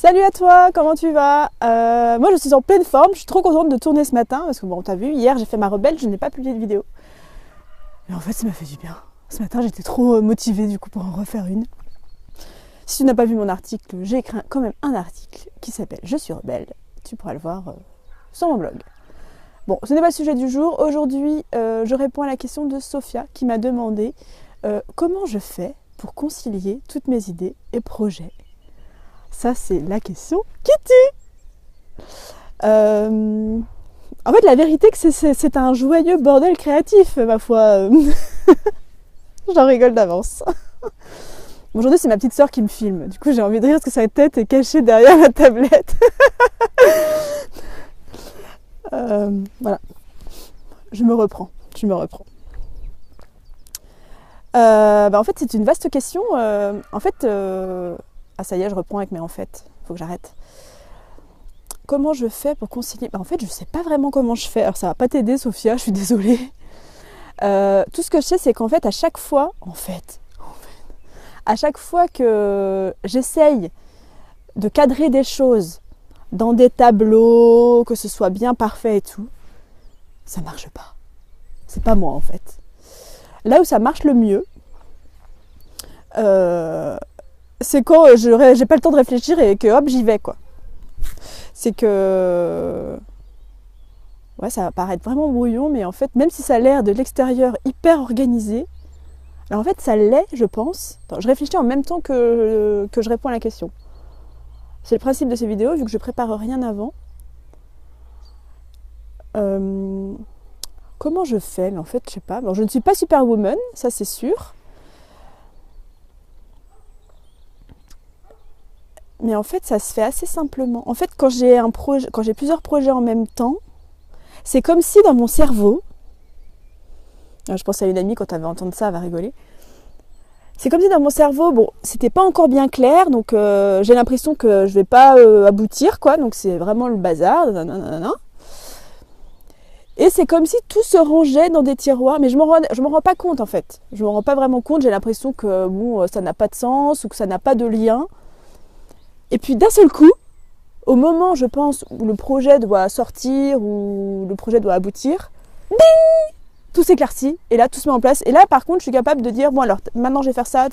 Salut à toi, comment tu vas? Moi je suis en pleine forme, je suis trop contente de tourner ce matin parce que bon, t'as vu, hier j'ai fait ma rebelle, je n'ai pas publié de vidéo. Et en fait ça m'a fait du bien. Ce matin j'étais trop motivée du coup pour en refaire une. Si tu n'as pas vu mon article, j'ai écrit quand même un article qui s'appelle Je suis rebelle. Tu pourras le voir sur mon blog. Bon, ce n'est pas le sujet du jour. Aujourd'hui, je réponds à la question de Sophia qui m'a demandé comment je fais pour concilier toutes mes idées et projets. Ça, c'est la question qui tue. En fait, la vérité, que c'est un joyeux bordel créatif, ma foi. J'en rigole d'avance. Aujourd'hui, c'est ma petite sœur qui me filme. Du coup, j'ai envie de rire parce que sa tête est cachée derrière la tablette. Voilà. Je me reprends. En fait, c'est une vaste question. Ah ça y est, je reprends avec mes en fait. Faut que j'arrête. Comment je fais pour concilier? En fait, je sais pas vraiment comment je fais. Alors ça va pas t'aider, Sophia, je suis désolée. Tout ce que je sais, c'est qu'en fait, à chaque fois que j'essaye de cadrer des choses dans des tableaux, que ce soit bien parfait et tout, ça marche pas. C'est pas moi en fait. Là où ça marche le mieux, c'est quand j'ai pas le temps de réfléchir et que hop, j'y vais quoi. C'est que... Ouais, ça va paraître vraiment brouillon, mais en fait, même si ça a l'air de l'extérieur hyper organisé, alors en fait, ça l'est, je pense. Attends, je réfléchis en même temps que je réponds à la question. C'est le principe de ces vidéos, vu que je prépare rien avant. Comment je fais? Mais en fait, je sais pas. Bon, je ne suis pas superwoman, ça c'est sûr. Mais en fait, ça se fait assez simplement. En fait, quand j'ai plusieurs projets en même temps, c'est comme si dans mon cerveau, je pense à une amie, quand elle va entendre ça, elle va rigoler. C'est comme si dans mon cerveau, bon, c'était pas encore bien clair, donc j'ai l'impression que je vais pas aboutir, quoi. Donc c'est vraiment le bazar, nanana. Et c'est comme si tout se rangeait dans des tiroirs, mais je m'en rends pas compte en fait. Je m'en rends pas vraiment compte. J'ai l'impression que bon, ça n'a pas de sens ou que ça n'a pas de lien. Et puis d'un seul coup, au moment, je pense, où le projet doit sortir, ou le projet doit aboutir, ding, tout s'éclaircit, et là, tout se met en place. Et là, par contre, je suis capable de dire, bon alors, maintenant je vais faire ça,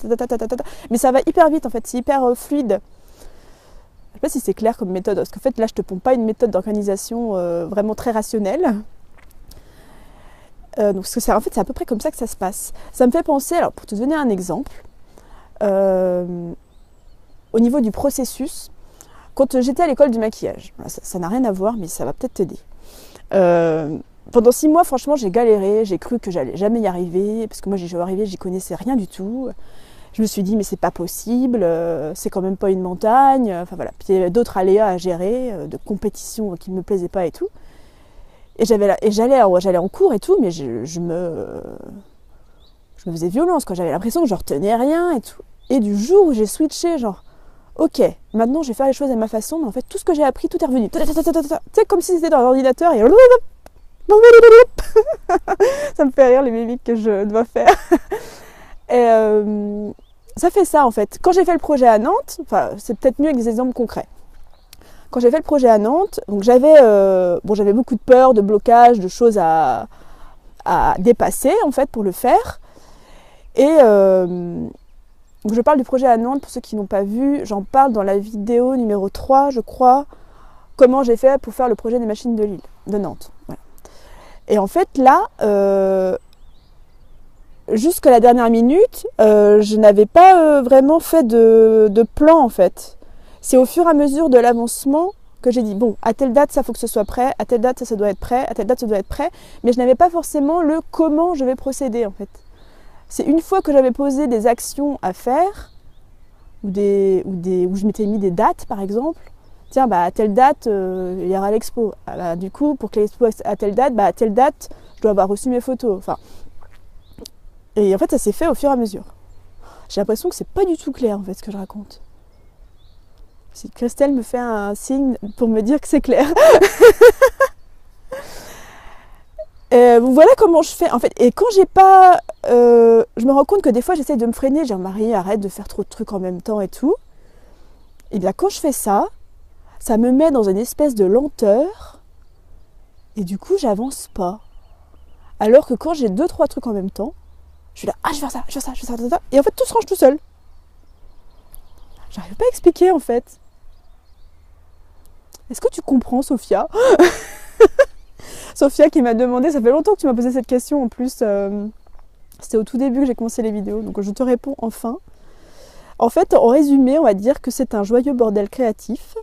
mais ça va hyper vite, en fait, c'est hyper fluide. Je sais pas si c'est clair comme méthode, parce qu'en fait, là, je te pompe pas une méthode d'organisation vraiment très rationnelle. Donc, c'est à peu près comme ça que ça se passe. Ça me fait penser, alors, pour te donner un exemple, au niveau du processus, quand j'étais à l'école du maquillage, ça n'a rien à voir, mais ça va peut-être t'aider. Pendant 6 mois, franchement, j'ai galéré, j'ai cru que j'allais jamais y arriver, parce que moi, j'y connaissais rien du tout. Je me suis dit, mais c'est pas possible, c'est quand même pas une montagne. Enfin voilà, puis il y avait d'autres aléas à gérer, de compétition qui me plaisaient pas et tout. Et j'allais en cours et tout, mais je me faisais violence, quoi. J'avais l'impression que je retenais rien et tout. Et du jour où j'ai switché, genre, ok, maintenant je vais faire les choses à ma façon, mais en fait tout ce que j'ai appris, tout est revenu. Tu sais, comme si c'était dans l'ordinateur et... Ça me fait rire les mimiques que je dois faire. Et ça fait ça en fait. Quand j'ai fait le projet à Nantes, enfin c'est peut-être mieux avec des exemples concrets. Quand j'ai fait le projet à Nantes, donc j'avais beaucoup de peur, de blocage, de choses à dépasser en fait pour le faire. Et donc je parle du projet à Nantes, pour ceux qui n'ont pas vu, j'en parle dans la vidéo numéro 3, je crois, comment j'ai fait pour faire le projet des machines de Nantes. Voilà. Et en fait, là, jusqu'à la dernière minute, je n'avais pas vraiment fait de plan, en fait. C'est au fur et à mesure de l'avancement que j'ai dit, bon, à telle date, ça faut que ce soit prêt, à telle date, ça doit être prêt, à telle date, ça doit être prêt, mais je n'avais pas forcément le comment je vais procéder, en fait. C'est une fois que j'avais posé des actions à faire, où je m'étais mis des dates par exemple. Tiens, bah, à telle date, il y aura l'expo. Ah, bah, du coup, pour que l'expo à telle date, je dois avoir reçu mes photos. Enfin, et en fait, ça s'est fait au fur et à mesure. J'ai l'impression que c'est pas du tout clair en fait ce que je raconte. Si Christelle me fait un signe pour me dire que c'est clair. Voilà comment je fais en fait. Et quand j'ai pas, je me rends compte que des fois j'essaie de me freiner, genre Marie arrête de faire trop de trucs en même temps et tout. Et bien quand je fais ça, ça me met dans une espèce de lenteur et du coup j'avance pas. Alors que quand j'ai 2-3 trucs en même temps, je suis là, ah je vais faire ça, je vais faire ça, je vais faire ça, et en fait tout se range tout seul. J'arrive pas à expliquer en fait. Est-ce que tu comprends, Sophia? Sophia qui m'a demandé, ça fait longtemps que tu m'as posé cette question en plus, c'était au tout début que j'ai commencé les vidéos, donc je te réponds enfin. En fait, en résumé, on va dire que c'est un joyeux bordel créatif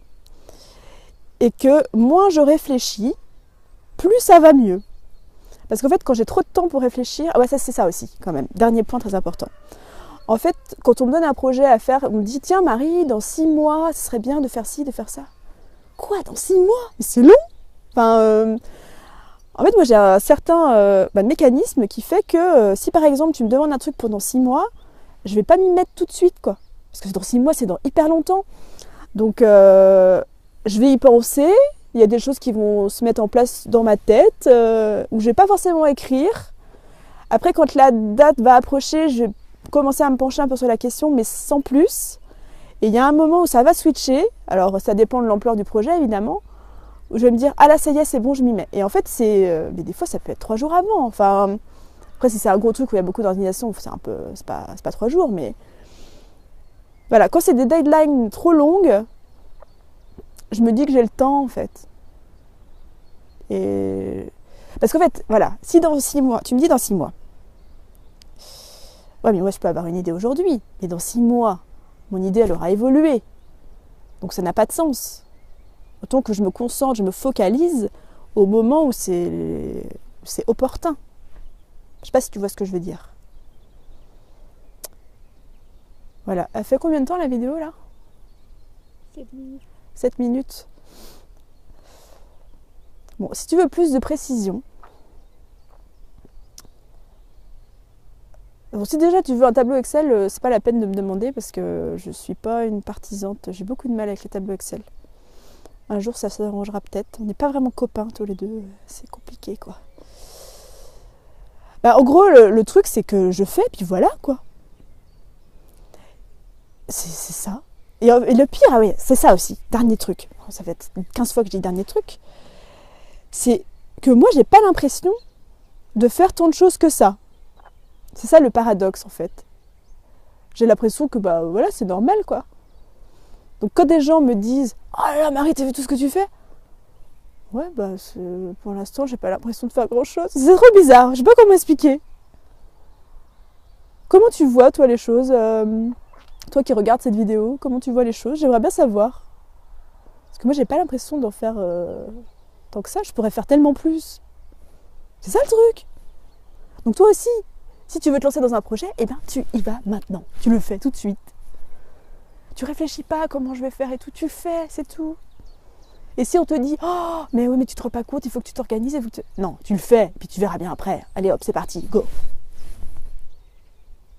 et que moins je réfléchis, plus ça va mieux. Parce qu'en fait, quand j'ai trop de temps pour réfléchir, ah ouais, ça c'est ça aussi quand même, dernier point très important. En fait, quand on me donne un projet à faire, on me dit, tiens Marie, dans 6 mois, ce serait bien de faire ci, de faire ça. Quoi, dans 6 mois? Mais c'est long. Enfin, en fait, moi j'ai un certain mécanisme qui fait que si par exemple tu me demandes un truc pendant 6 mois, je vais pas m'y mettre tout de suite, quoi. Parce que dans 6 mois, c'est dans hyper longtemps. Donc, je vais y penser. Il y a des choses qui vont se mettre en place dans ma tête, où je vais pas forcément écrire. Après, quand la date va approcher, je vais commencer à me pencher un peu sur la question, mais sans plus. Et il y a un moment où ça va switcher. Alors, ça dépend de l'ampleur du projet, évidemment. Où je vais me dire, ah là, ça y est, c'est bon, je m'y mets. Et en fait, mais des fois, ça peut être 3 jours avant. Enfin, après, si c'est un gros truc où il y a beaucoup d'organisation, c'est pas 3 jours, mais voilà. Quand c'est des deadlines trop longues, je me dis que j'ai le temps, en fait. Et parce qu'en fait, voilà, si dans 6 mois, tu me dis dans 6 mois, ouais, mais moi, je peux avoir une idée aujourd'hui, mais dans 6 mois, mon idée, elle aura évolué. Donc, ça n'a pas de sens. Autant que je me concentre, je me focalise au moment où c'est opportun. Je sais pas si tu vois ce que je veux dire. Voilà. Elle fait combien de temps la vidéo là? 7 minutes. 7 minutes. Bon, si tu veux plus de précision. Bon, si déjà tu veux un tableau Excel, c'est pas la peine de me demander parce que je suis pas une partisante. J'ai beaucoup de mal avec les tableaux Excel. Un jour ça s'arrangera peut-être. On n'est pas vraiment copains tous les deux. C'est compliqué quoi. Bah, en gros, le truc c'est que je fais puis voilà quoi. C'est ça. Et le pire, ah oui, c'est ça aussi. Dernier truc. Ça fait 15 fois que je dis dernier truc. C'est que moi, j'ai pas l'impression de faire tant de choses que ça. C'est ça le paradoxe, en fait. J'ai l'impression que, bah voilà, c'est normal, quoi. Donc, quand des gens me disent « Oh là là, Marie, t'as vu tout ce que tu fais ?» Ouais, bah, pour l'instant, j'ai pas l'impression de faire grand-chose. C'est trop bizarre. Je sais pas comment expliquer. Comment tu vois, toi, les choses toi qui regardes cette vidéo, comment tu vois les choses? J'aimerais bien savoir. Parce que moi, j'ai pas l'impression d'en faire tant que ça. Je pourrais faire tellement plus. C'est ça le truc. Donc toi aussi, si tu veux te lancer dans un projet, eh ben tu y vas maintenant. Tu le fais tout de suite. Tu réfléchis pas à comment je vais faire et tout. Tu le fais, c'est tout. Et si on te dit, oh, mais oui, mais tu te rends pas compte, il faut que tu t'organises. Non, tu le fais, puis tu verras bien après. Allez hop, c'est parti, go.